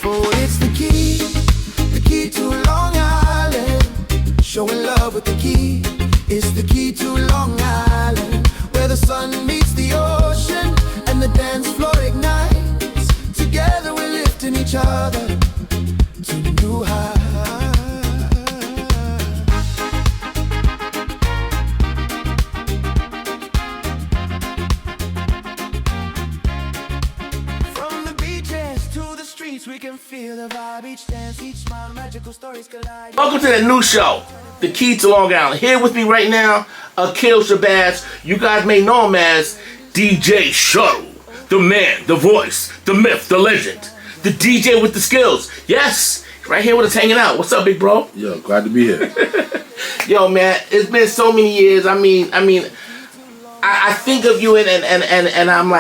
peaceful. It's the key to Long Island. Showing love with the key. It's the key to Long Island, where the sun meets the ocean and the dance floor ignites. Together we're lifting each other to new heights. We can feel the vibe, each dance, each smile, magical stories collide. Welcome to the new show, The Key to Long Island. Here with me right now, Akil Shabazz. You guys may know him as DJ Shuttle. The man, the voice, the myth, the legend. The DJ with the skills. Yes, right here with us hanging out. What's up, big bro? Yo, glad to be here. Yo, man, it's been so many years. I think of you and I'm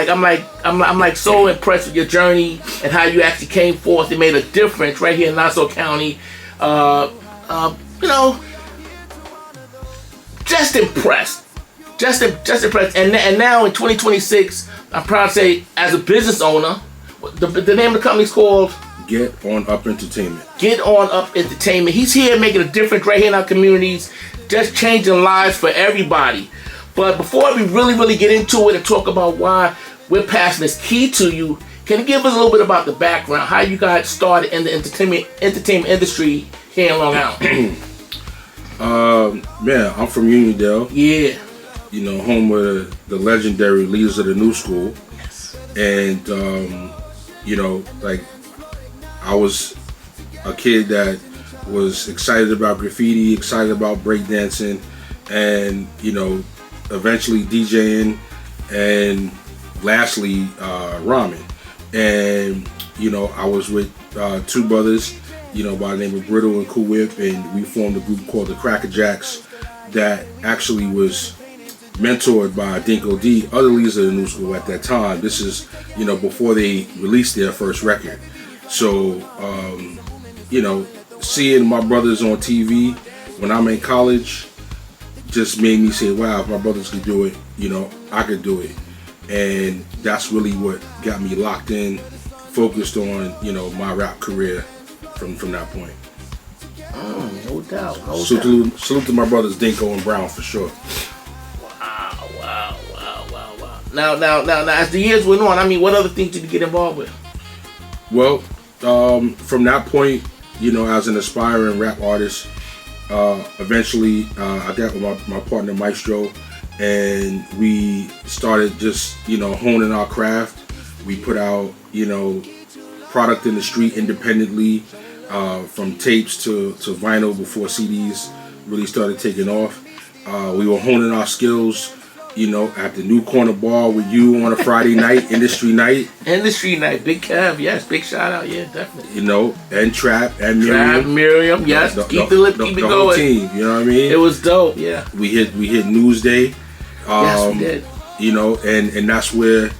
like so impressed with your journey and how you actually came forth and made a difference right here in Nassau County. You know, just impressed, just impressed. And now in 2026, I'm proud to say, as a business owner, the name of the company is called Get On Up Entertainment. Get On Up Entertainment. He's here making a difference right here in our communities, just changing lives for everybody. But before we really get into it and talk about why we're passing this key to you, can you give us a little bit about the background, how you got started in the entertainment industry here in Long Island? Man, I'm from Uniondale. Yeah. You know, home of the legendary leaders of the new school. Yes. And, you know, like, I was a kid that was excited about graffiti, excited about breakdancing, and, you know, eventually DJing, and lastly rhyming. And you know, I was with two brothers, you know, by the name of Brittle and Cool Whip, and we formed a group called the Cracker Jacks that actually was mentored by Dinko D, other leaders of the new school at that time. This is, you know, before they released their first record. So you know, seeing my brothers on TV when I'm in college just made me say, wow, if my brothers could do it, you know, I could do it. And that's really what got me locked in, focused on, you know, my rap career from that point. No doubt. Salute to my brothers Dinko and Brown for sure. Wow. Now, as the years went on, I mean, what other things did you get involved with? Well, from that point, you know, as an aspiring rap artist, eventually I got with my partner Maestro, and we started just, you know, honing our craft. We put out, you know, product in the street independently, from tapes to vinyl before CDs really started taking off. We were honing our skills, you know, at the New Corner Bar with you on a Friday night, Industry Night. Industry Night, Big Kev, yes, big shout out, yeah, definitely. You know, and Trap and Miriam. Miriam, yes, keep it the whole going. Team, you know what I mean? It was dope, yeah. We hit Newsday. Yes, we did. You know, and that's where,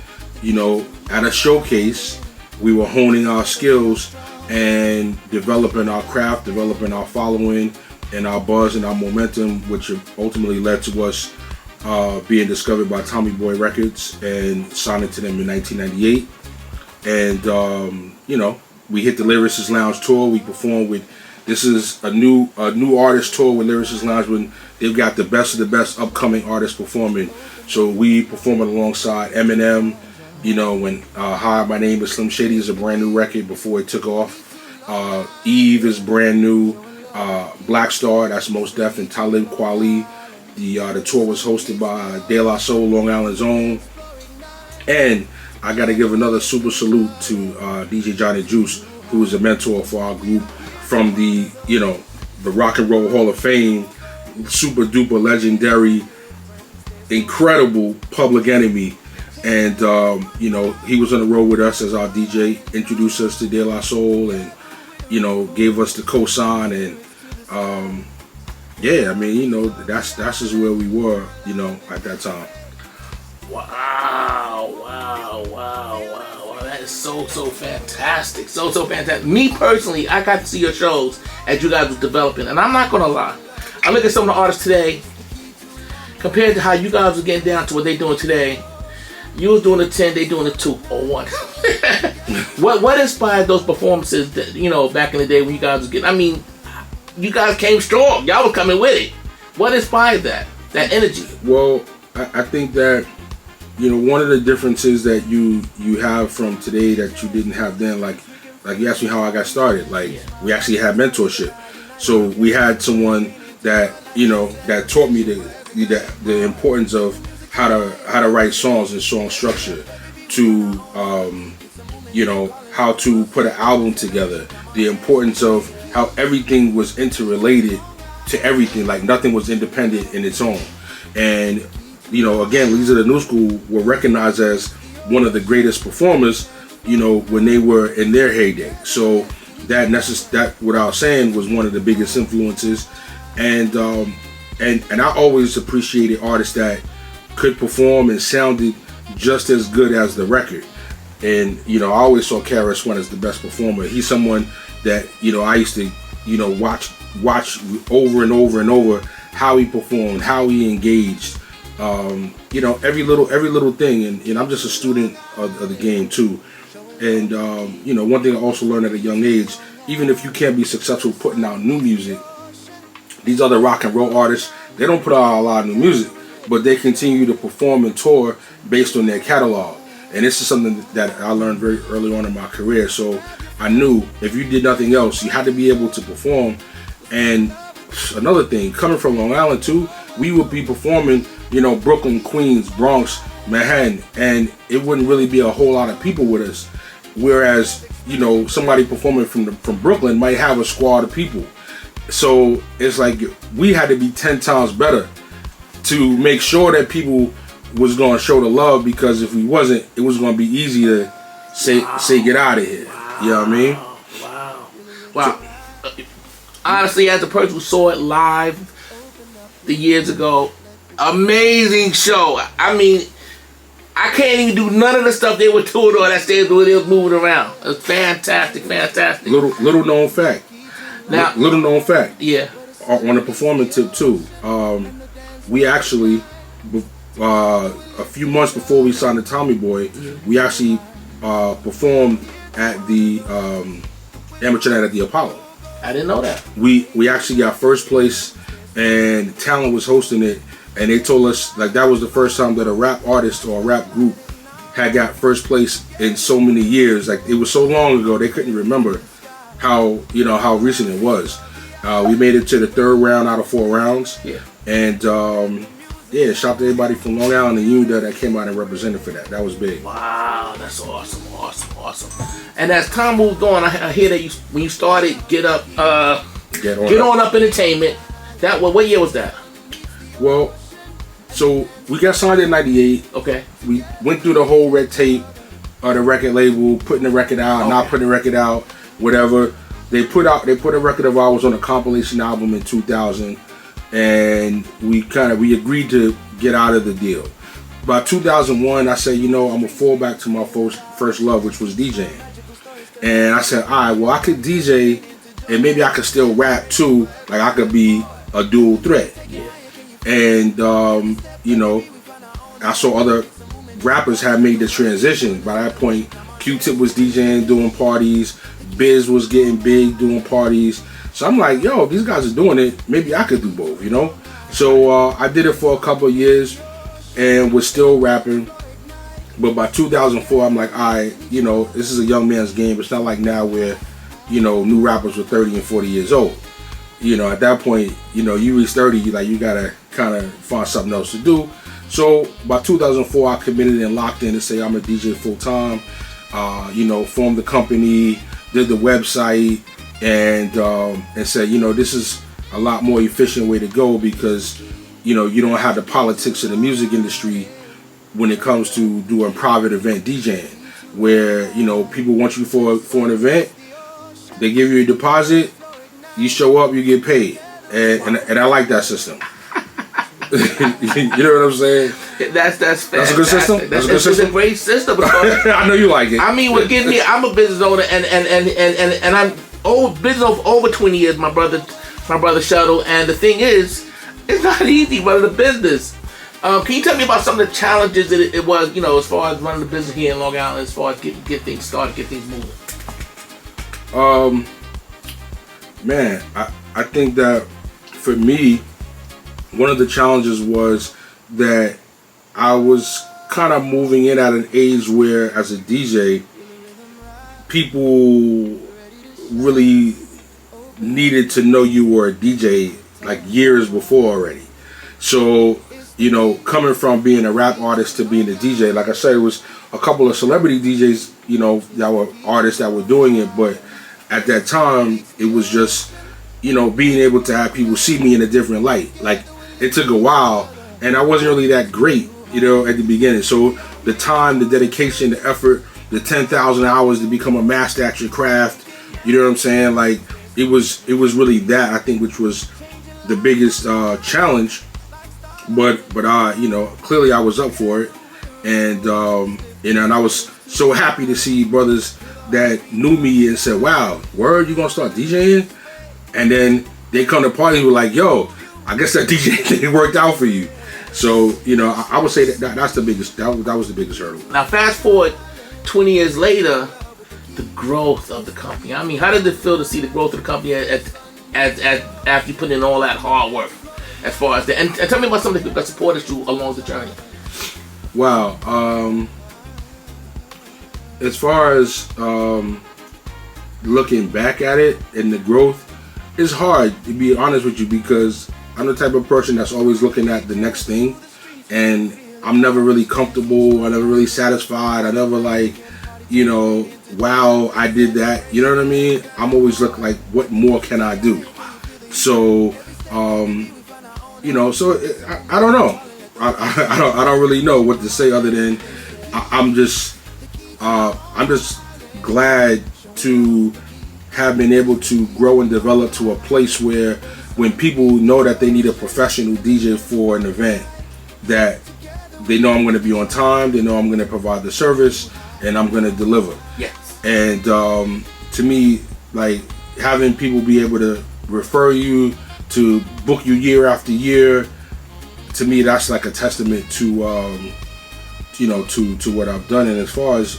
you know, at a showcase, we were honing our skills and developing our craft, developing our following and our buzz and our momentum, which ultimately led to us being discovered by Tommy Boy Records and signing to them in 1998. And you know, we hit the Lyricist Lounge tour. We performed with, this is a new artist tour with Lyricist Lounge, when they've got the best of the best upcoming artists performing. So we performing alongside Eminem. You know, when Hi, My Name is Slim Shady is a brand new record before it took off. Eve is brand new. Black Star, that's Mos Def and Talib Kweli. The tour was hosted by De La Soul, Long Island's own. And I got to give another super salute to DJ Johnny Juice, who is a mentor for our group, from the, you know, the Rock and Roll Hall of Fame, super duper legendary, incredible Public Enemy. And you know, he was on the road with us as our DJ, introduced us to De La Soul, and, you know, gave us the cosign. And yeah, I mean, you know, that's just where we were, you know, at that time. Wow. That is so fantastic. So fantastic. Me personally, I got to see your shows as you guys were developing, and I'm not gonna lie. I look at some of the artists today, compared to how you guys were getting down to what they're doing today. You was doing a 10, they doing a 2 or 1. What inspired those performances that, you know, back in the day when you guys was getting, I mean, you guys came strong. Y'all were coming with it. What inspired that energy? Well, I think that, you know, one of the differences that you have from today that you didn't have then, like you asked me how I got started. Like, we actually had mentorship. So we had someone that, you know, that taught me the importance of how to write songs and song structure, to you know, how to put an album together, the importance of how everything was interrelated to everything, like nothing was independent in its own. And, you know, again, Leaders of the New School were recognized as one of the greatest performers, you know, when they were in their heyday. So that what I was saying was one of the biggest influences. And I always appreciated artists that could perform and sounded just as good as the record. And, you know, I always saw KRS-One as the best performer. He's someone that, you know, I used to, you know, watch over and over and over how he performed, how he engaged, you know, every little thing. And I'm just a student of the game too. And, you know, one thing I also learned at a young age, even if you can't be successful putting out new music, these other rock and roll artists, they don't put out a lot of new music, but they continue to perform and tour based on their catalog. And this is something that I learned very early on in my career. So I knew if you did nothing else, you had to be able to perform. And another thing, coming from Long Island too, we would be performing, you know, Brooklyn, Queens, Bronx, Manhattan, and it wouldn't really be a whole lot of people with us. Whereas, you know, somebody performing from Brooklyn might have a squad of people. So it's like we had to be 10 times better to make sure that people was going to show the love, because if we wasn't, it was going to be easy to say get out of here. Wow. You know what I mean? Wow. Honestly, as a person who saw it live the years ago, amazing show. I mean, I can't even do none of the stuff they were doing on that stage where they was moving around. It was fantastic. Little known fact. Now, little known fact. Yeah. On a performing tip too, we actually, a few months before we signed to Tommy Boy, we actually performed at the amateur night at the Apollo. I didn't know that. We actually got first place, and Talent was hosting it, and they told us like that was the first time that a rap artist or a rap group had got first place in so many years. Like, it was so long ago they couldn't remember how recent it was. We made it to the 3rd round out of 4 rounds. Yeah. And shout out to everybody from Long Island and Unida that came out and represented for that. That was big. Wow, that's awesome. And as time moved on, I hear that when you started Get On Up Entertainment, what year was that? Well, so we got signed in '98. Okay. We went through the whole red tape of the record label, putting the record out, not putting the record out, whatever. They put a record of ours on a compilation album in 2000, and we agreed to get out of the deal. By 2001, I said, I'm gonna fall back to my first love, which was DJing. And I said, all right, well, I could DJ, and maybe I could still rap too. Like, I could be a dual threat. Yeah. And I saw other rappers have made the transition. By that point, Q-Tip was DJing, doing parties. Biz was getting big, doing parties. So I'm like, yo, these guys are doing it. Maybe I could do both, So I did it for a couple of years and was still rapping. But by 2004, I'm like, all right, this is a young man's game. It's not like now where, new rappers were 30 and 40 years old. At that point, you reach 30, you gotta kind of find something else to do. So by 2004, I committed and locked in to say I'm a DJ full time. Formed the company, did the website, and said, this is a lot more efficient way to go because, you don't have the politics of the music industry when it comes to doing private event DJing, where, people want you for an event, they give you a deposit, you show up, you get paid. And I like that system. You know what I'm saying? That's a good system. That's a good system. It's a great system. I know you like it. I mean, what gives me? I'm a business owner, and I'm business owner for over 20 years. My brother Shuttle, and the thing is, it's not easy running a business. Can you tell me about some of the challenges that it was, you know, as far as running the business here in Long Island, as far as get things started, get things moving? Man, I think that for me, one of the challenges was that I was kind of moving in at an age where, as a DJ, people really needed to know you were a DJ like years before already. So, you know, coming from being a rap artist to being a DJ, like I said, it was a couple of celebrity DJs, you know, that were artists that were doing it, but at that time, it was just, you know, being able to have people see me in a different light. Like, it took a while, and I wasn't really that great, you know, at the beginning. So the time, the dedication, the effort, the 10,000 hours to become a master at your craft, you know what I'm saying? Like, it was really that, I think, which was the biggest challenge. But you know, clearly I was up for it, and you know, and I was so happy to see brothers that knew me and said, "Wow, word, you gonna start DJing?" And then they come to parties and were like, "Yo, I guess that DJ thing worked out for you." So, you know, I would say that's the biggest. That was the biggest hurdle. Now, fast forward 20 years later, the growth of the company. I mean, how did it feel to see the growth of the company after you put in all that hard work? As far as and tell me about some of the people that supported you along the journey. Wow. As far as looking back at it and the growth, it's hard to be honest with you, because I'm the type of person that's always looking at the next thing, and I'm never really comfortable. I'm never really satisfied. I never like, you know, wow, I did that. You know what I mean? I'm always looking like, what more can I do? So, you know, so I don't know. I don't really know what to say other than I'm just glad to have been able to grow and develop to a place where when people know that they need a professional DJ for an event, that they know I'm going to be on time, they know I'm going to provide the service, and I'm going to deliver. Yes. And to me, like, having people be able to refer you, to book you year after year, to me, that's like a testament to you know, to what I've done. And as far as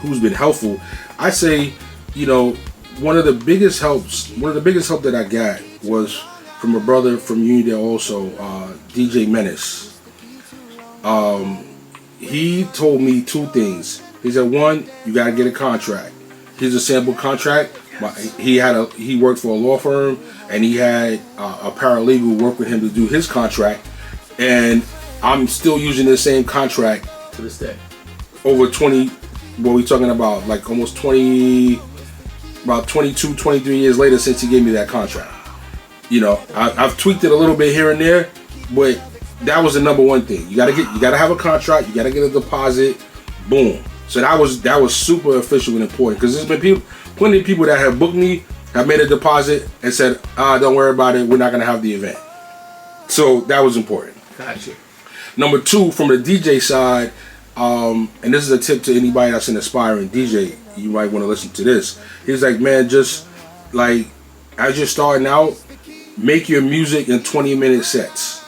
who's been helpful, I say, you know, one of the biggest help that I got was from a brother from Unity also, DJ Menace. He told me two things. He said, one, you gotta get a contract. Here's a sample contract. He worked for a law firm, and he had a paralegal work with him to do his contract, and I'm still using the same contract To this day. over 20, what we talking about, like almost 20, about 22, 23 years later since he gave me that contract. You know, I've tweaked it a little bit here and there, but that was the number one thing. You gotta have a contract, you gotta get a deposit, boom. So that was super official and important, because there's been plenty of people that have booked me, have made a deposit, and said, don't worry about it, we're not gonna have the event. So that was important. Gotcha. Number two, from the DJ side, and this is a tip to anybody that's an aspiring DJ, you might want to listen to this. He's like, man, just like, as you're starting out, make your music in 20-minute sets.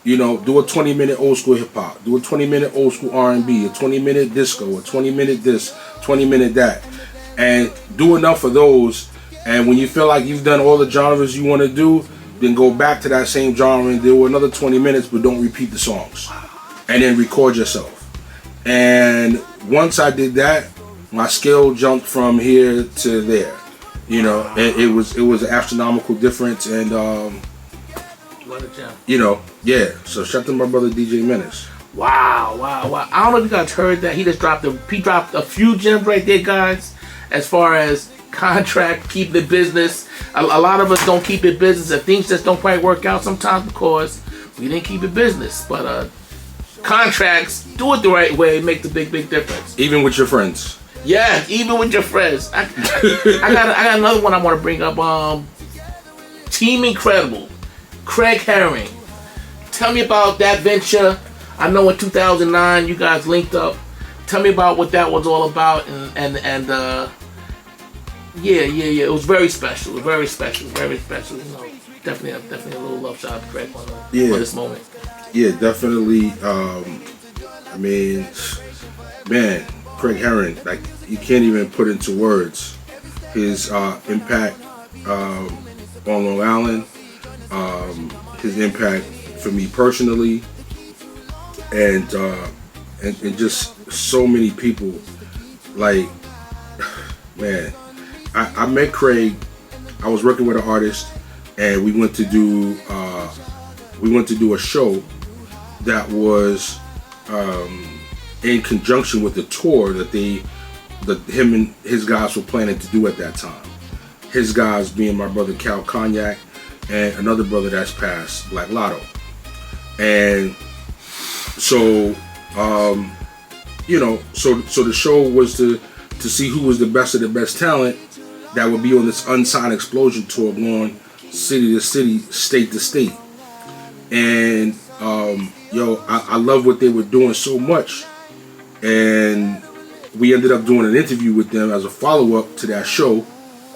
You know, do a 20-minute old school hip hop, do a 20-minute old school R&B, a 20-minute disco, a 20-minute this, 20-minute that, and do enough of those. And when you feel like you've done all the genres you want to do, then go back to that same genre and do another 20 minutes, but don't repeat the songs. And then record yourself. And once I did that, my skill jumped from here to there. You know, and it was an astronomical difference. And What a gem. you know, yeah. So shout out to my brother DJ Menace. Wow. I don't know if you guys heard that. He dropped a few gems right there, guys, as far as contract, keep the business. A lot of us don't keep it business, and things just don't quite work out sometimes because we didn't keep it business. But contracts, do it the right way, make the big difference. Even with your friends. Yeah, even with your friends. I got another one I want to bring up. Team Incredible, Craig Herring. Tell me about that venture. I know in 2009 you guys linked up. Tell me about what that was all about, and yeah. It was very special. Very special. You know, definitely a little love shot to Craig on this moment. Yeah, definitely. I mean, man, Craig Herron, like you can't even put into words his impact on Long Island, his impact for me personally, and just so many people. Like, man, I met Craig. I was working with an artist, and we went to do a show that was in conjunction with the tour that him and his guys were planning to do at that time. His guys being my brother Cal Cognac and another brother that's passed, Black Lotto. And so, so the show was to see who was the best of the best talent that would be on this Unsigned Explosion tour going city to city, state to state. And I love what they were doing so much. And we ended up doing an interview with them as a follow-up to that show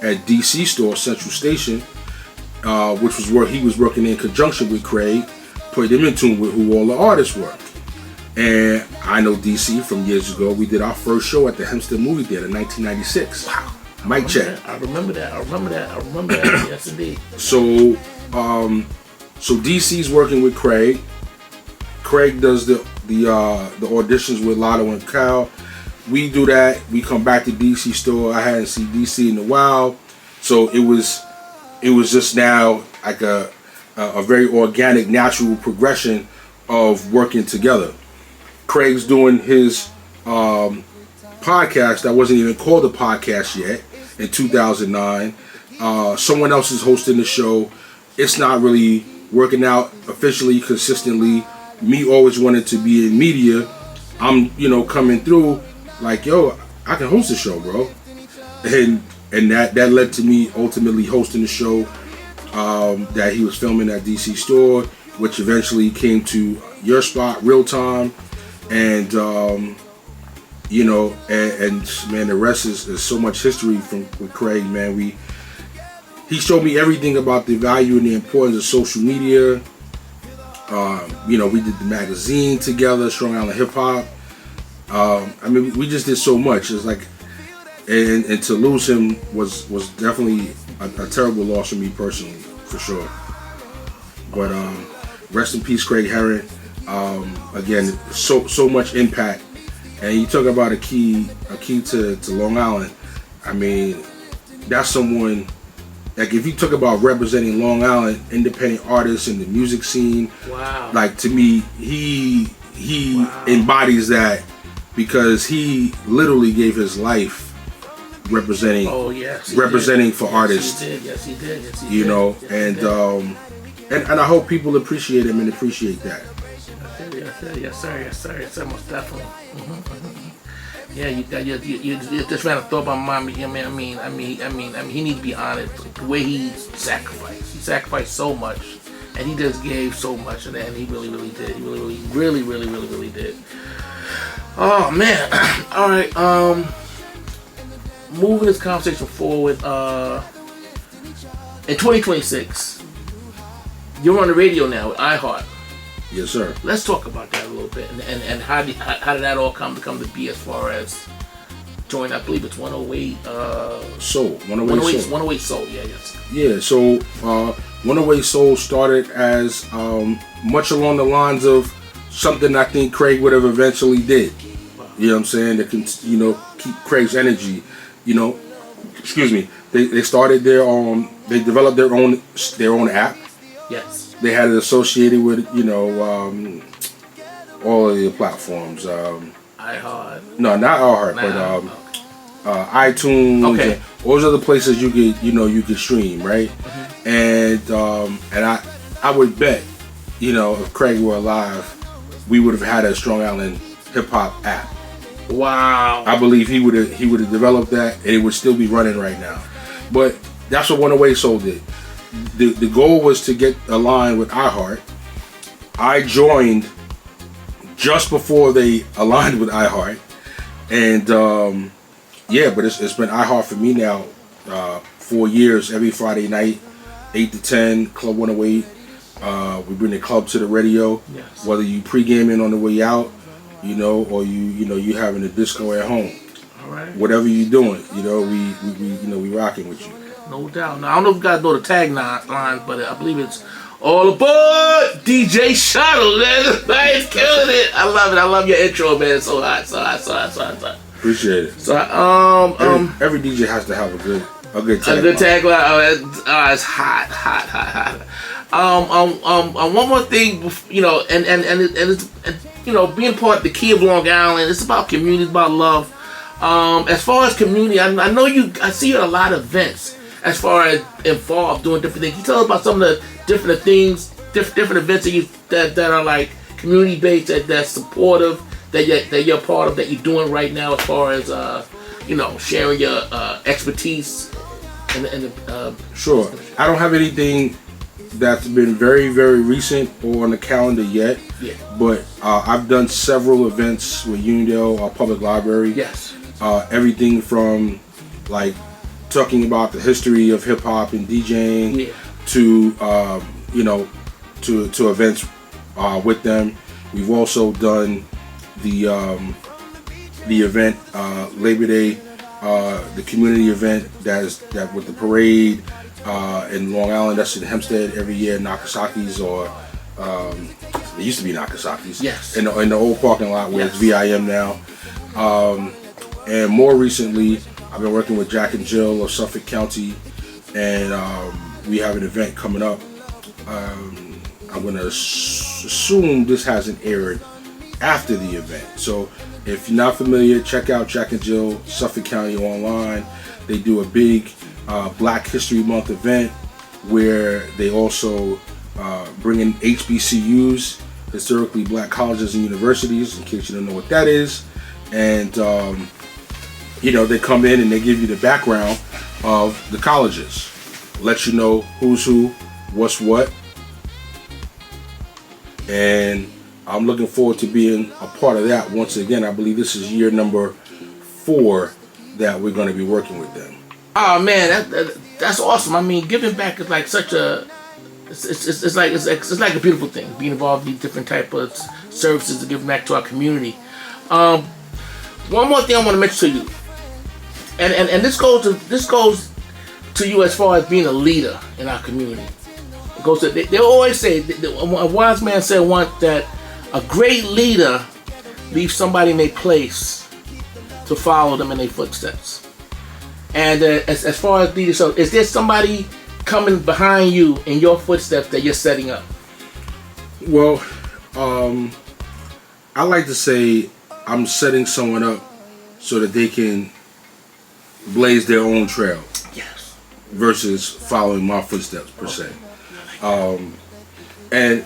at DC Store Central Station, which was where he was working in conjunction with Craig, put them in tune with who all the artists were. And I know DC from years ago. We did our first show at the Hempstead Movie Theater in 1996. Wow. Mic check. I remember that. Yes, indeed. So DC's working with Craig. Craig does the auditions with Lotto and Cal. We do that. We come back to DC Store. I hadn't seen DC in a while, so it was just now like a very organic, natural progression of working together. Craig's doing his podcast that wasn't even called a podcast yet in 2009. Someone else is hosting the show. It's not really working out officially, consistently. Me always wanted to be in media. I'm, coming through like, yo, I can host a show, bro. And that led to me ultimately hosting the show that he was filming at DC Store, which eventually came to your spot, Real Time. And, and man, the rest is so much history with Craig, man. He showed me everything about the value and the importance of social media. We did the magazine together, Strong Island Hip Hop. We just did so much. It's like, and to lose him was definitely a terrible loss for me personally, for sure. But rest in peace, Craig Herron. Again, so much impact. And you talk about a key to Long Island. I mean, that's someone. Like if you talk about representing Long Island independent artists in the music scene, wow. Like to me, he embodies that because he literally gave his life representing. Oh yes, representing for artists. Yes, he did. Yes, he did. And I hope people appreciate him and appreciate that. Yes, sir. Most definitely. Yeah, you just ran a thought by my mind. I mean, he needs to be honored. The way he sacrificed so much, and he just gave so much, and he really did. He really did. Oh man! All right. Moving this conversation forward. In 2026, you're on the radio now with iHeart. Yes, sir. Let's talk about that a little bit, and how did that all come to be as far as join? I believe it's 108 Soul. 108 Soul. Yeah, yes. Yeah. So 108 Soul started as much along the lines of something I think Craig would have eventually did. Wow. You know what I'm saying? To keep Craig's energy. Excuse me. They started they developed their own app. Yes. They had it associated with, all of the platforms. iHeart. No, not iHeart, but iTunes. Okay. And all those other places you could stream, right? Mm-hmm. And I would bet, if Craig were alive, we would have had a Strong Island Hip Hop app. Wow. I believe he would have developed that, and it would still be running right now. But that's what 108 Soul did. The goal was to get aligned with iHeart. I joined just before they aligned with iHeart, and but it's been iHeart for me now 4 years. Every Friday night, 8 to 10, Club 108. We bring the club to the radio. Yes. Whether you pre-gaming on the way out, or you having a disco at home. All right. Whatever you doing, we rocking with you. No doubt. Now I don't know if you guys know the tag line, but I believe it's all aboard DJ Shuttle. Man, he's killing it. I love it. I love your intro, man. It's so hot, so hot, so hot, so hot, so hot. Appreciate it. So every DJ has to have a good tagline. A good tagline. Oh, it's hot, hot, hot, hot. One more thing, and being part of the key of Long Island, it's about community, it's about love. As far as community, I know I see you at a lot of events. As far as involved doing different things, you tell us about some of the different things, different events that are like community based, that's supportive, that you're part of, that you're doing right now, as far as sharing your expertise. Sure. I don't have anything that's been very, very recent or on the calendar yet. Yeah. But I've done several events with Uniondale, our public library. Yes. Everything from like talking about the history of hip hop and DJing to to events with them. We've also done the event Labor Day, the community event that with the parade in Long Island. That's in Hempstead every year. Nakasaki's or it used to be Nakasaki's. Yes. In the old parking lot where Yes. it's VIM now. And more recently, I've been working with Jack and Jill of Suffolk County, and we have an event coming up. I'm going to assume this hasn't aired after the event. So if you're not familiar, check out Jack and Jill Suffolk County online. They do a big Black History Month event where they also bring in HBCUs, historically black colleges and universities, in case you don't know what that is. And they come in and they give you the background of the colleges, let you know who's who, what's what. And I'm looking forward to being a part of that once again. I believe this is year number 4 that we're going to be working with them. Oh man, that's awesome. I mean, giving back is like such a it's like a beautiful thing. Being involved in these different type of services to give back to our community. One more thing I want to mention to you, and this goes to you as far as being a leader in our community. It goes to, they always say, a wise man said once that a great leader leaves somebody in their place to follow them in their footsteps. And as far as leadership, is there somebody coming behind you in your footsteps that you're setting up? Well, I like to say I'm setting someone up so that they can blaze their own trail. Yes. Versus following my footsteps per se. And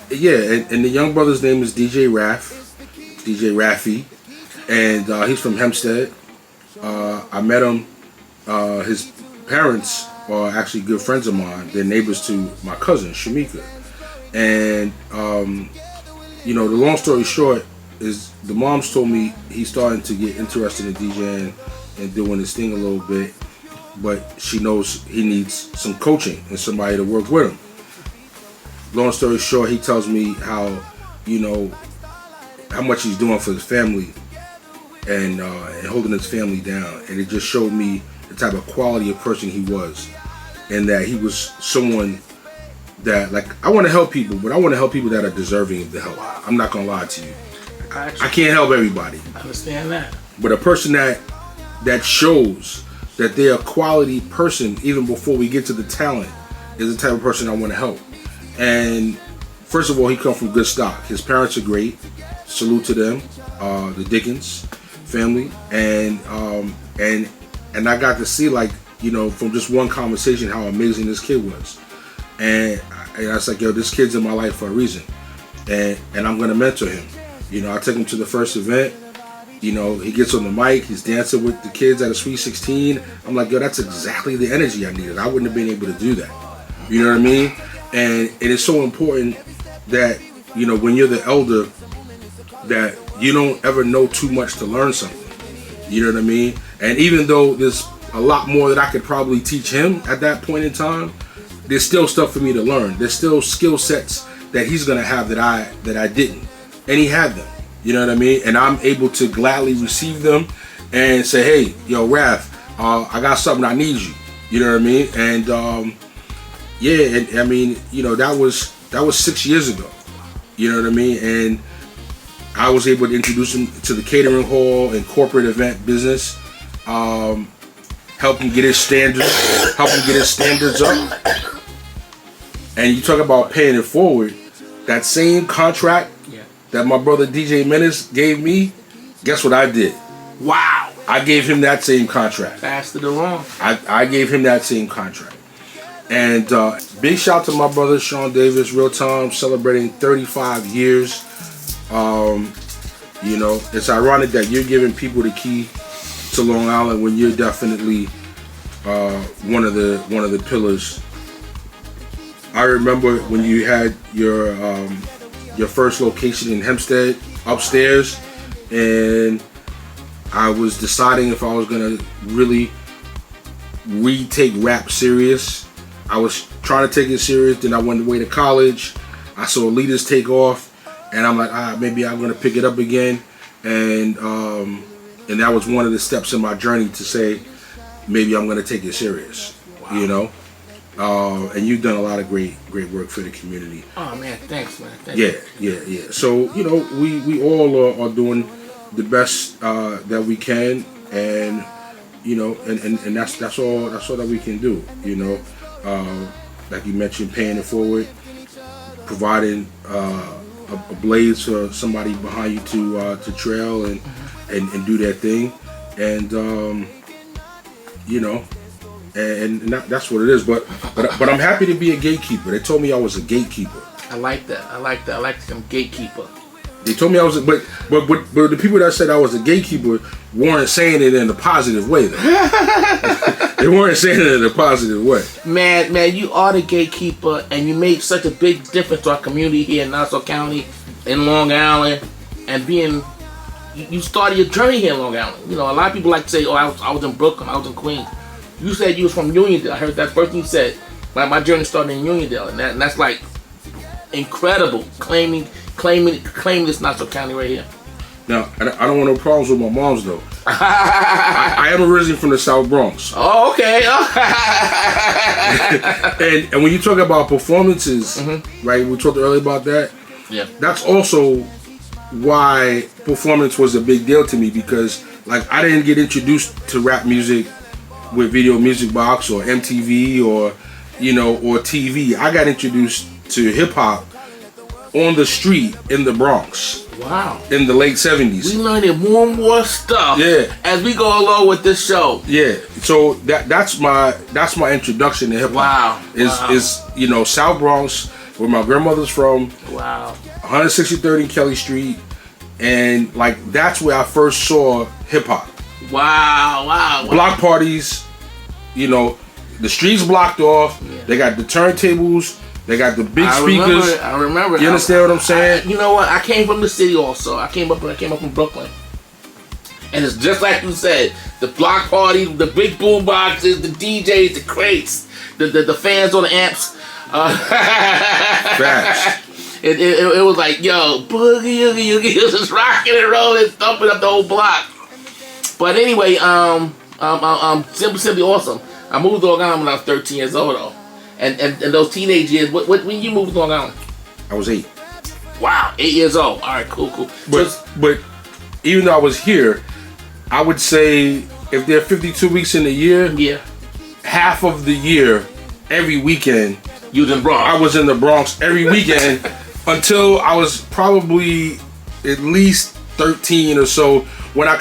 the young brother's name is DJ Raffi, and he's from Hempstead. I met him. His parents are actually good friends of mine. They're neighbors to my cousin Shamika. And the long story short is the mom's told me he's starting to get interested in DJing and doing his thing a little bit, but she knows he needs some coaching and somebody to work with him. Long story short, he tells me how much he's doing for his family and holding his family down, and it just showed me the type of quality of person he was, and that he was someone that, like, I want to help people, but I want to help people that are deserving of the help. Wow. I'm not gonna lie to you. I can't help everybody. I understand that. But a person that shows that they're a quality person even before we get to the talent is the type of person I want to help. And first of all, he comes from good stock. His parents are great. Salute to them, the Dickens family. And I got to see, from just one conversation, how amazing this kid was. And I was like, yo, this kid's in my life for a reason. And I'm going to mentor him. I took him to the first event. He gets on the mic. He's dancing with the kids at a Sweet 16. I'm like, yo, that's exactly the energy I needed. I wouldn't have been able to do that. You know what I mean? And it is so important that, when you're the elder, that you don't ever know too much to learn something. You know what I mean? And even though there's a lot more that I could probably teach him at that point in time, there's still stuff for me to learn. There's still skill sets that he's gonna have that I didn't, and he had them. You know what I mean? And I'm able to gladly receive them and say, hey, yo, Raph, I got something, I need you. You know what I mean? And yeah, and I mean, you know, that was 6 years ago. You know what I mean? And I was able to introduce him to the catering hall and corporate event business. Help him get his standards up. And you talk about paying it forward. That same contract that my brother DJ Menace gave me, guess what I did? Wow. I gave him that same contract. Faster than wrong. I gave him that same contract. And big shout to my brother Sean Davis, Real Time, celebrating 35 years. You know, it's ironic that you're giving people the key to Long Island when you're definitely one of the pillars. I remember when you had your first location in Hempstead upstairs, and I was deciding if I was gonna really retake rap serious. I was trying to take it serious, then I went away to college. I saw Leaders take off, and I'm like, maybe I'm gonna pick it up again. And that was one of the steps in my journey to say, maybe I'm gonna take it serious. Wow. You know? And you've done a lot of great work for the community. Oh man, thanks, man. Thank you. Yeah. So, you know, we all are doing the best that we can, and you know, and that's all that we can do. You know, like you mentioned, paying it forward, providing a blaze for somebody behind you to trail and do their thing, and you know, and that's what it is. But I'm happy to be a gatekeeper. They told me I was a gatekeeper. I like that. I like some gatekeeper. They told me I was, but the people that said I was a gatekeeper weren't saying it in a positive way, though. They weren't saying it in a positive way. Man, you are the gatekeeper, and you make such a big difference to our community here in Nassau County, in Long Island, and you started your journey here in Long Island. You know, a lot of people like to say, oh, I was in Brooklyn, I was in Queens. You said you was from Uniondale. I heard that first thing you said. My journey started in Uniondale, and that's like incredible. Claiming this Nassau County right here. Now, I don't want no problems with my moms though. I am originally from the South Bronx. Oh, okay. and when you talk about performances, right? We talked earlier about that. Yeah. That's also why performance was a big deal to me, because like I didn't get introduced to rap music with Video Music Box or MTV or or TV. I got introduced to hip hop on the street in the Bronx. Wow. In the late 70s. We learning more and more stuff as we go along with this show. Yeah. So that's my introduction to hip hop. Wow. Is South Bronx, where my grandmother's from. Wow. 163rd and Kelly Street, and like that's where I first saw hip hop. Wow. Block parties, the streets blocked off. Yeah. They got the turntables. They got the big speakers. I remember. You understand what I'm saying? You know what? I came from the city also. I came up from Brooklyn. And it's just like you said. The block parties, the big boom boxes, the DJs, the crates, the fans on the amps. Facts. It was like, yo, boogie, oogie, it was just rocking and rolling, thumping up the whole block. But anyway, simply awesome. I moved to Long Island when I was 13 years old though. And those teenage years, when you moved to Long Island? I was 8. Wow, 8 years old. All right, cool. But even though I was here, I would say if there are 52 weeks in a year, half of the year, every weekend, you was in Bronx. I was in the Bronx every weekend until I was probably at least 13 or so, when I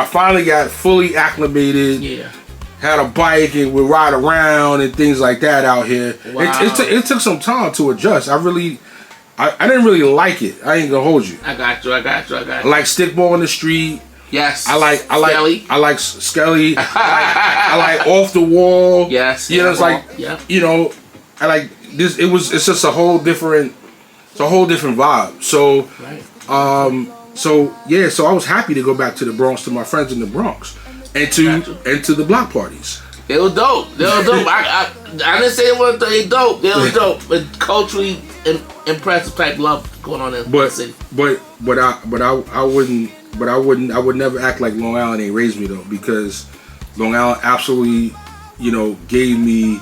finally got fully acclimated. Yeah. Had a bike and would ride around and things like that out here. Wow. It took some time to adjust. I didn't really like it. I ain't gonna hold you. I got you. I like stickball in the street. Yes. I like Skelly. I like off the wall. Yes. It's like I like this. It's just a whole different vibe. So so I was happy to go back to the Bronx, to my friends in the Bronx. And to the block parties. They were dope. I didn't say it wasn't dope. They were dope. But culturally, impressive type love going on in the city. I would never act like Long Island ain't raised me though, because Long Island absolutely, gave me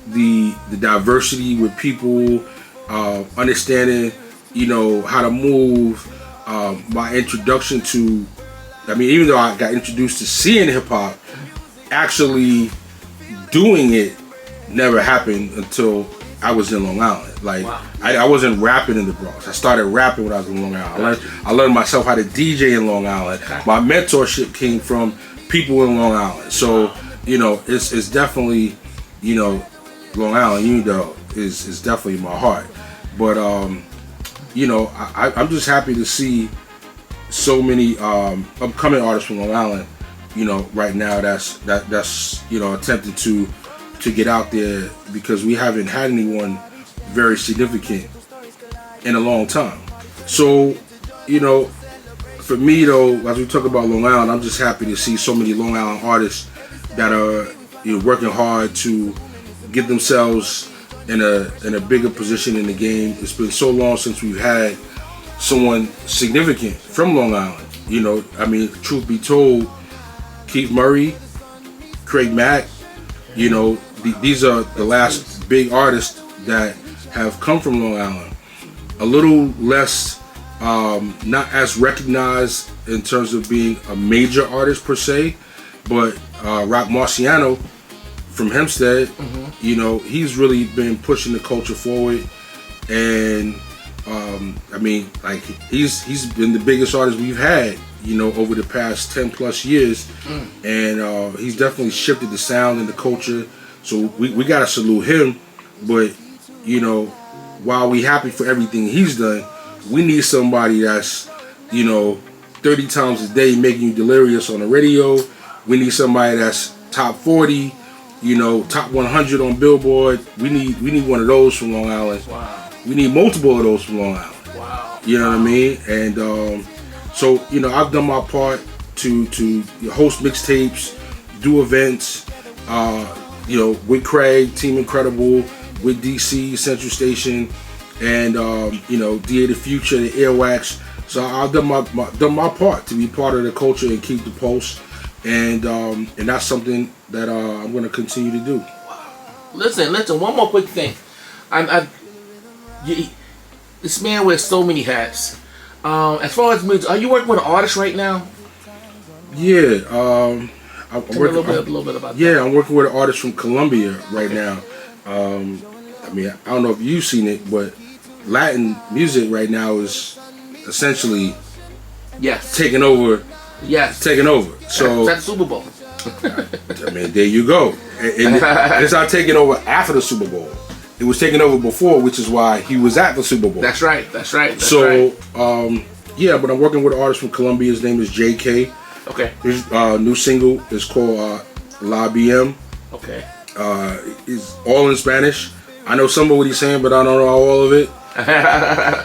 the diversity with people, understanding, how to move. My introduction to, even though I got introduced to seeing hip hop, actually doing it never happened until I was in Long Island. Like, wow. I wasn't rapping in the Bronx. I started rapping when I was in Long Island. I learned myself how to DJ in Long Island. My mentorship came from people in Long Island. So, it's definitely, Long Island, is definitely my heart. But, I'm just happy to see so many upcoming artists from Long Island, right now that's attempting to get out there, because we haven't had anyone very significant in a long time. So, for me though, as we talk about Long Island, I'm just happy to see so many Long Island artists that are working hard to get themselves in a bigger position in the game. It's been so long since we've had someone significant from Long Island. Truth be told, Keith Murray, Craig Mack, these are the last big artists that have come from Long Island. A little less, not as recognized in terms of being a major artist per se, but Rock Marciano from Hempstead, he's really been pushing the culture forward, and he's been the biggest artist we've had, over the past 10 plus years, and he's definitely shifted the sound and the culture. So we gotta salute him, but while we happy for everything he's done, we need somebody that's 30 times a day making you delirious on the radio. We need somebody that's top 40. Top 100 on Billboard. We need one of those from Long Island. Wow. We need multiple of those from Long Island. Wow. You know what I mean? And so I've done my part to host mixtapes, do events. With Craig, Team Incredible, with DC Central Station, and DA the Future, the Earwax. So I've done my part to be part of the culture and keep the pulse. And that's something that I'm going to continue to do. Listen. One more quick thing. This man wears so many hats. As far as music, are you working with an artist right now? Yeah. I'm working, a little bit about that. Yeah, I'm working with an artist from Colombia right now. I don't know if you've seen it, but Latin music right now is essentially taking over. Yes. Taking over. So that's Super Bowl. There you go. And it's not taking over after the Super Bowl. It was taken over before, which is why he was at the Super Bowl. That's right. So, but I'm working with an artist from Colombia. His name is JK. Okay. His new single is called La BM. Okay. It's all in Spanish. I know some of what he's saying, but I don't know all of it.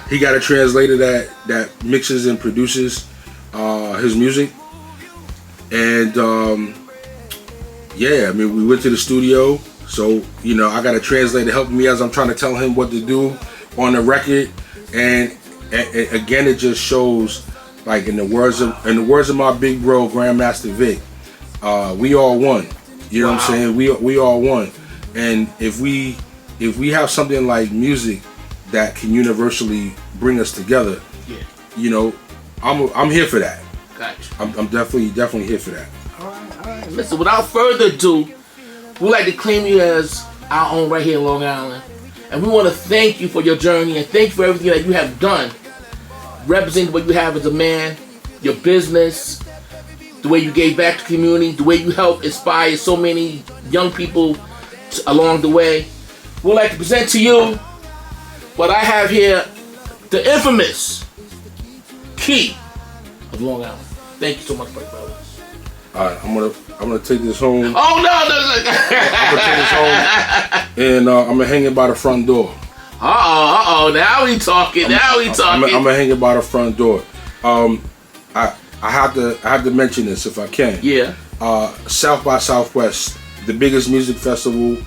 He got a translator that mixes and produces his music. And we went to the studio. So, I got a translator helping me as I'm trying to tell him what to do on the record. And again, it just shows, like in the words of my big bro Grandmaster Vic, we all one. You know what I'm saying? We all one. And if we have something like music that can universally bring us together, I'm here for that. Gotcha. I'm definitely here for that. All right. Listen, without further ado, we'd like to claim you as our own right here in Long Island. And we want to thank you for your journey and thank you for everything that you have done. Representing what you have as a man, your business, the way you gave back to the community, the way you helped inspire so many young people along the way. We'd like to present to you what I have here, the infamous Key of Long Island. Thank you so much, brother. All right, I'm gonna take this home. Oh no! I'm gonna take this home, and I'm gonna hang it by the front door. Now we talking. I'm gonna hang it by the front door. I have to mention this if I can. Yeah. South by Southwest, the biggest music festival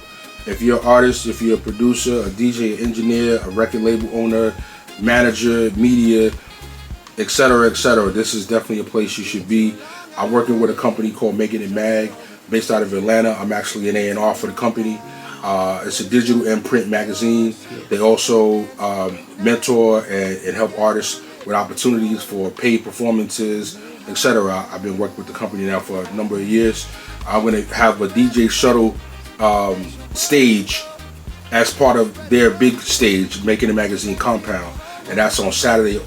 If you're an artist, if you're a producer, a DJ, engineer, a record label owner, manager, media, etc., etc., this is definitely a place you should be. I'm working with a company called Making It Mag, based out of Atlanta. I'm actually an A&R for the company. It's a digital and print magazine. They also mentor and help artists with opportunities for paid performances, etc. I've been working with the company now for a number of years. I'm going to have a DJ Shuttle stage as part of their big stage, Making It Magazine Compound, and that's on Saturday,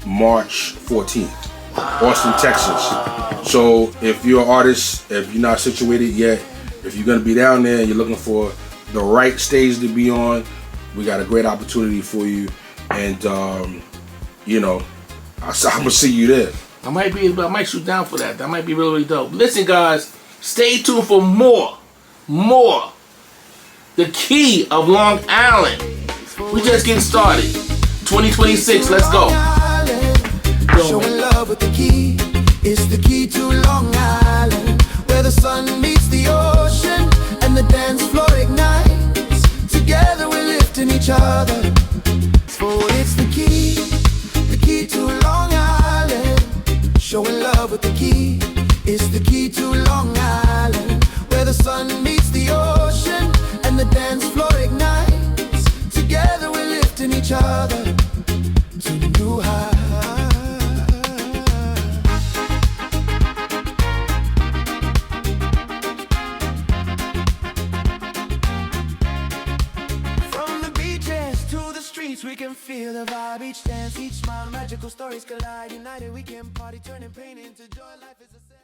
March 14th, Austin, Texas. So if you're an artist, if you're not situated yet, if you're going to be down there and you're looking for the right stage to be on, we got a great opportunity for you. And you know, I'm gonna see you there. I might shoot down for that. That might be really, really dope. Listen, guys, stay tuned for more. The Key of Long Island. We just getting started. 2026, let's go. Showing love with the key. It's the key to Long Island, where the sun meets the ocean and the dance floor ignites. Together we're lifting each other. For it's the key to Long Island. Showing love with the key. It's the key to Long Island, where the sun meets the ocean and the dance floor ignites. Together we're lifting each other to new heights. We can feel the vibe, each dance, each smile, magical stories collide. United we can party, turning pain into joy. Life is a